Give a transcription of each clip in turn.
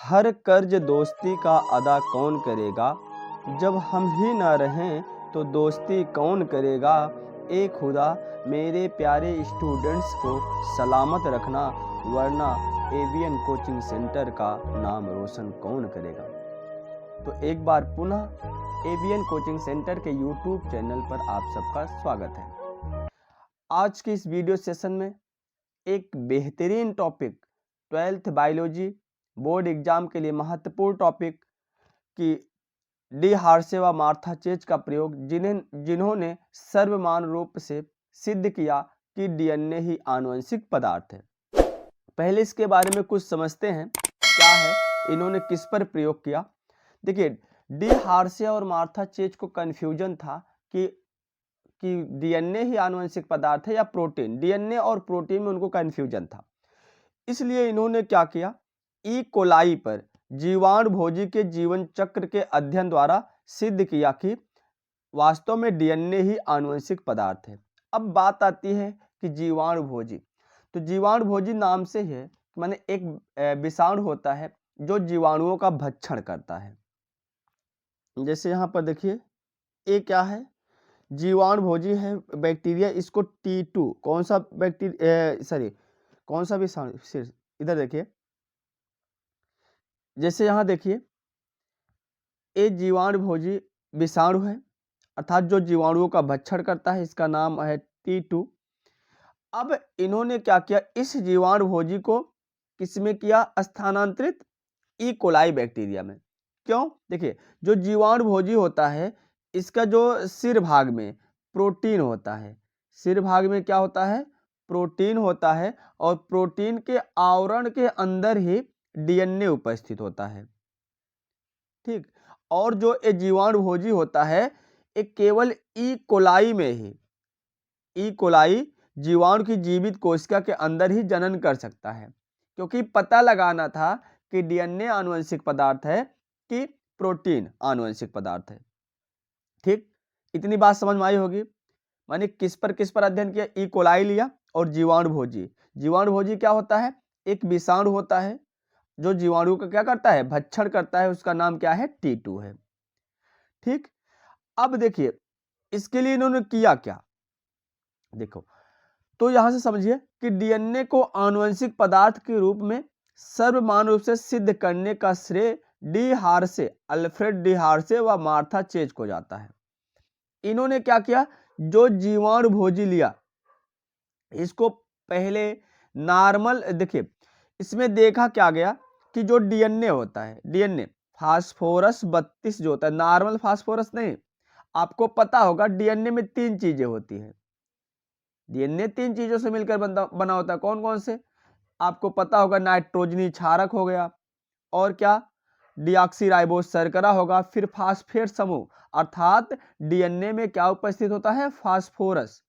हर कर्ज दोस्ती का अदा कौन करेगा, जब हम ही ना रहें तो दोस्ती कौन करेगा। ए खुदा मेरे प्यारे स्टूडेंट्स को सलामत रखना, वरना एवियन कोचिंग सेंटर का नाम रोशन कौन करेगा। तो एक बार पुनः एवियन कोचिंग सेंटर के यूट्यूब चैनल पर आप सबका स्वागत है। आज के इस वीडियो सेशन में एक बेहतरीन topic 12th biology board exam के लिए महत्वपूर्ण टॉपिक कि डी हार्शे व मार्था चेज का प्रयोग जिन्होंने सर्वमान्य रूप से सिद्ध किया कि डीएनए ही आनुवंशिक पदार्थ है। पहले इसके बारे में कुछ समझते हैं, क्या है, इन्होंने किस पर प्रयोग किया। देखिए, डी हार्शे और मार्था चेज को कंफ्यूजन था कि डीएनए ही आनुवंशिक पदार्थ है या प्रोटीन। डीएनए और प्रोटीन में उनको कंफ्यूजन था, इसलिए इन्होंने क्या किया, ई कोलाई पर जीवाणु भोजी के जीवन चक्र के अध्ययन द्वारा सिद्ध किया कि वास्तव में डीएनए ही आनुवंशिक पदार्थ है। अब बात आती है कि जीवाणु भोजी, तो जीवाणु भोजी नाम से है, माने एक विषाणु होता है जो जीवाणुओं का भक्षण करता है। जैसे यहाँ पर देखिए, ये क्या है, जीवाणु भोजी है बैक्टीरिया। इसको T2 कौन सा बैक्टीरिया कौन सा विषाणु, इधर देखिए, जैसे यहाँ देखिए, ये जीवाणु भोजी विषाणु है, अर्थात जो जीवाणुओं का भक्षण करता है, इसका नाम है T2। अब इन्होंने क्या किया, इस जीवाणु भोजी को किसमें किया, स्थानांतरित ई कोलाई बैक्टीरिया में। क्यों, देखिए, जो जीवाणु भोजी होता है इसका जो सिर भाग में प्रोटीन होता है, सिर भाग में क्या होता है, प्रोटीन होता है, और प्रोटीन के आवरण के अंदर ही डीएनए उपस्थित होता है। ठीक, और जो ये जीवाणु भोजी होता है ये केवल ई कोलाई में ही, ई कोलाई जीवाणु की जीवित कोशिका के अंदर ही जनन कर सकता है, क्योंकि पता लगाना था कि डीएनए आनुवंशिक पदार्थ है कि प्रोटीन आनुवंशिक पदार्थ है। ठीक, इतनी बात समझ में आई होगी। माने किस पर अध्ययन किया, ई कोलाई लिया और जीवाणु भोजी। जीवाणु भोजी क्या होता है, एक विषाणु होता है जो जीवाणु का क्या करता है, भक्षण करता है, उसका नाम क्या है, T2 है। ठीक, अब देखिए इसके लिए इन्होंने किया क्या, देखो, तो यहां से समझिए कि डीएनए को आनुवंशिक पदार्थ के रूप में सर्वमान्य रूप से सिद्ध करने का श्रेय D Hershey, Alfred D Hershey व मार्था चेज को जाता है। इन्होंने क्या किया, जो जीवाणु भोजी लिया इसको पहले नॉर्मल, देखिए इसमें देखा क्या गया कि जो डीएनए होता है, डीएनए फास्फोरस 32 जो होता है, नॉर्मल फास्फोरस नहीं, आपको पता होगा डीएनए में 3 चीजें होती है। डीएनए 3 चीजों से मिलकर बना होता है, कौन कौन से, आपको पता होगा, नाइट्रोजनी क्षारक हो गया, और क्या, डीऑक्सीराइबोस शर्करा होगा, फिर फास्फेट समूह, अर्थात डीएनए में क्या उपस्थित होता है, फास्फोरस,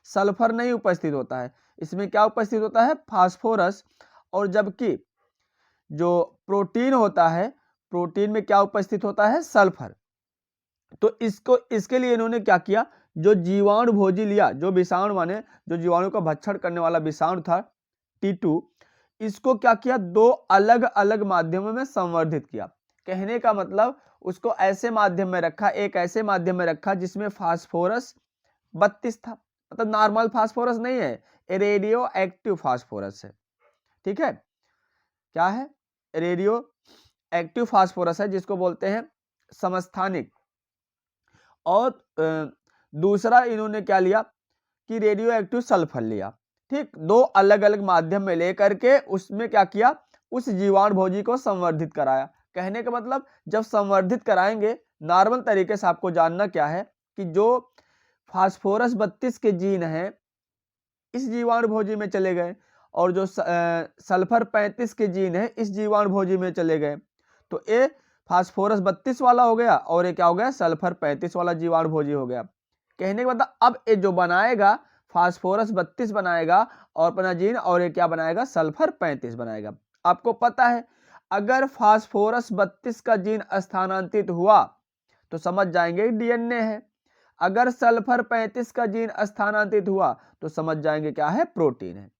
सल्फर नहीं उपस्थित होता है, इसमें क्या उपस्थित होता है, फास्फोरस। और जबकि जो प्रोटीन होता है, प्रोटीन में क्या उपस्थित होता है, सल्फर। तो इसके लिए इन्होंने क्या किया, जो जीवाणु भोजी लिया, जो विषाणु माने जो जीवाणु का भक्षण करने वाला विषाणु था T2, इसको क्या किया, 2 अलग अलग माध्यमों में संवर्धित किया। कहने का मतलब, उसको ऐसे माध्यम में रखा, एक ऐसे माध्यम में रखा जिसमें फास्फोरस 32 था, मतलब नॉर्मल फास्फोरस नहीं है, रेडियो एक्टिव फास्फोरस है। ठीक है, क्या है, रेडियो एक्टिव फास्फोरस है, जिसको बोलते हैं समस्थानिक। और दूसरा इन्होंने क्या लिया कि रेडियो एक्टिव सल्फर लिया। ठीक, 2 अलग अलग माध्यम में लेकर के उसमें क्या किया, उस जीवाणु भोजी को संवर्धित कराया। कहने का मतलब, जब संवर्धित कराएंगे, नॉर्मल तरीके से आपको जानना क्या है कि जो फास्फोरस 32 के जीन हैं इस जीवाणु भोजी में चले गए, और जो सल्फर 35 के जीन है इस जीवाणु भोजी में चले गए, तो ये फास्फोरस 32 वाला हो गया और ये क्या हो गया, सल्फर 35 वाला जीवाणु भोजी हो गया। कहने का मतलब, अब ये जो बनाएगा फास्फोरस 32 बनाएगा और अपना जीन, और ये क्या बनाएगा, सल्फर 35 बनाएगा। आपको पता है, अगर फास्फोरस 32 का जीन स्थानांतरित हुआ तो समझ जाएंगे डीएनए है, अगर सल्फर 35 का जीन स्थानांतरित हुआ तो समझ जाएंगे क्या है, प्रोटीन है।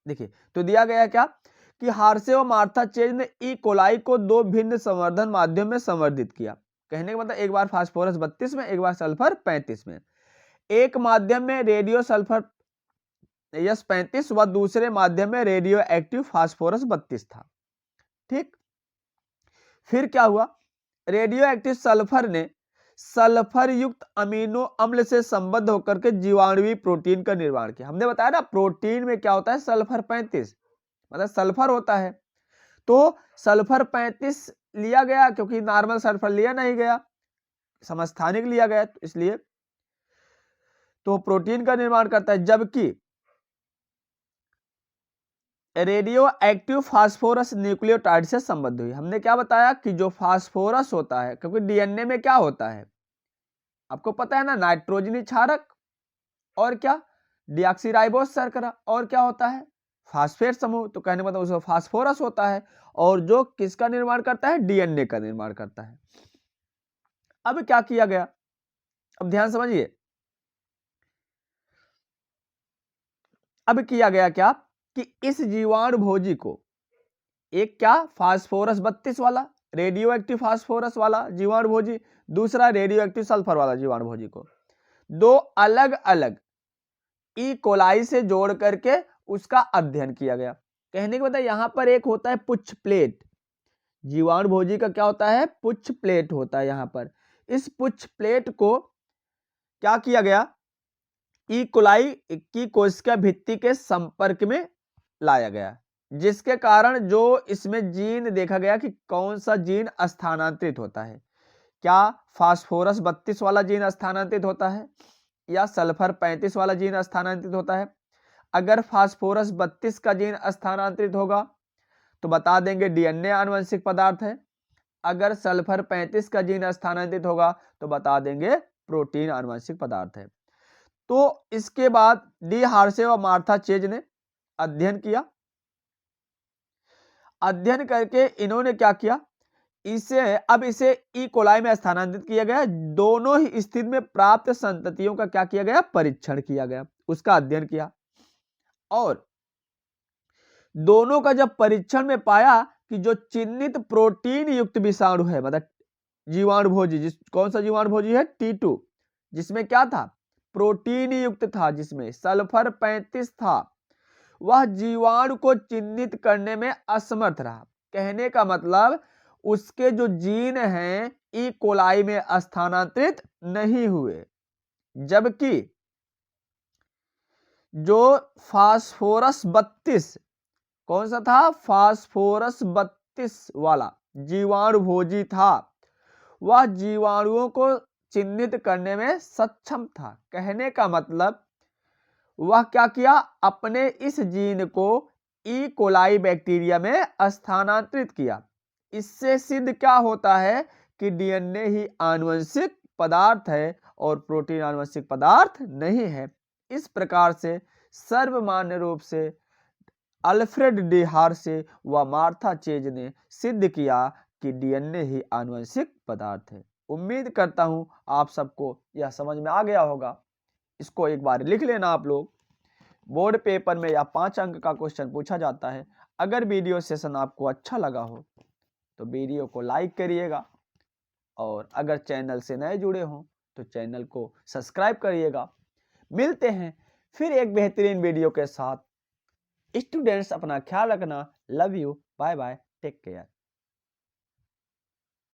देखिए, तो दिया गया क्या कि हार्शे व मार्था चेज ने ई कोलाई को दो भिन्न संवर्धन माध्यम में संवर्धित किया। कहने का मतलब एक बार फास्फोरस 32 में, एक बार सल्फर 35 में। एक माध्यम में रेडियो सल्फर यस 35 व दूसरे माध्यम में रेडियो एक्टिव फास्फोरस 32 था। ठीक, फिर क्या हुआ, रेडियो एक्टिव सल्फर ने सल्फर युक्त अमीनो अम्ल से संबद्ध होकर के जीवाणुवीय प्रोटीन का निर्माण किया। हमने बताया ना प्रोटीन में क्या होता है, सल्फर 35 मतलब सल्फर होता है। तो सल्फर 35 लिया गया क्योंकि नॉर्मल सल्फर लिया नहीं गया, समस्थानिक लिया गया, तो इसलिए तो प्रोटीन का निर्माण करता है। जबकि रेडियो एक्टिव फास्फोरस न्यूक्लियोटाइड से संबद्ध हुई। हमने क्या बताया कि जो फास्फोरस होता है, क्योंकि डीएनए में क्या होता है आपको पता है ना, नाइट्रोजनी क्षारक और क्या डीऑक्सीराइबोस शर्करा, और क्या होता है फास्फेट समूह। तो कहने मतलब उसमें फास्फोरस होता है और जो किसका निर्माण करता है, डीएनए का निर्माण करता है। अब क्या किया गया, अब ध्यान समझिए, अब किया गया क्या कि इस जीवाणु भोजी को एक क्या फास्फोरस 32 वाला रेडियो एक्टिव फास्फोरस वाला जीवाणु भोजी, दूसरा रेडियो एक्टिव सल्फर वाला जीवाणु भोजी को दो अलग अलग ई कोलाई से जोड़ करके उसका अध्ययन किया गया। कहने के मतलब यहां पर एक होता है पुच्छ प्लेट, जीवाणु भोजी का क्या होता है, पुच्छ प्लेट होता है। यहां पर इस पुच्छ प्लेट को क्या किया गया, ई कोलाई की कोशिका भित्ति के संपर्क में लाया गया, जिसके कारण जो इसमें जीन देखा गया कि कौन सा जीन स्थानांतरित होता है, क्या फास्फोरस 32 वाला जीन स्थानांतरित होता है या सल्फर 35 वाला जीन स्थानांतरित होता है। अगर फास्फोरस 32 का जीन स्थानांतरित होगा तो बता देंगे डीएनए आनुवंशिक पदार्थ है, अगर सल्फर 35 का जीन स्थानांतरित होगा तो बता देंगे प्रोटीन आनुवंशिक पदार्थ है। तो इसके बाद डी हार्शे व मार्था चेज ने अध्ययन किया, अध्ययन करके इन्होंने क्या किया, इसे ई कोलाई में स्थानांतरित किया गया। दोनों ही स्थिति में प्राप्त संततियों का क्या किया गया, परीक्षण किया गया, उसका अध्ययन किया। और दोनों का जब परीक्षण में पाया कि जो चिन्हित प्रोटीन युक्त विषाणु है, मतलब जीवाणु भोजी, कौन सा जीवाणु भोजी है, T2, जिसमें क्या था, प्रोटीन युक्त था, जिसमें सल्फर 35 था, वह जीवाणु को चिन्हित करने में असमर्थ रहा। कहने का मतलब उसके जो जीन हैं ई कोलाई में स्थानांतरित नहीं हुए, जबकि जो फास्फोरस 32 कौन सा था, फास्फोरस 32 वाला जीवाणु भोजी था, वह जीवाणुओं को चिन्हित करने में सक्षम था। कहने का मतलब वह क्या किया, अपने इस जीन को ई कोलाई बैक्टीरिया में स्थानांतरित किया। इससे सिद्ध क्या होता है कि डीएनए ही आनुवंशिक पदार्थ है और प्रोटीन आनुवंशिक पदार्थ नहीं है। इस प्रकार से सर्वमान्य रूप से अल्फ्रेड डी हार्शे व मार्था चेज ने सिद्ध किया कि डीएनए ही आनुवंशिक पदार्थ है। उम्मीद करता हूं आप सबको यह समझ में आ गया होगा। इसको एक बार लिख लेना आप लोग, बोर्ड पेपर में या 5 अंक का क्वेश्चन पूछा जाता है। अगर वीडियो सेशन आपको अच्छा लगा हो तो वीडियो को लाइक करिएगा, और अगर चैनल से नए जुड़े हों तो चैनल को सब्सक्राइब करिएगा। मिलते हैं फिर एक बेहतरीन वीडियो के साथ। स्टूडेंट्स अपना ख्याल रखना, love you, bye bye, take care.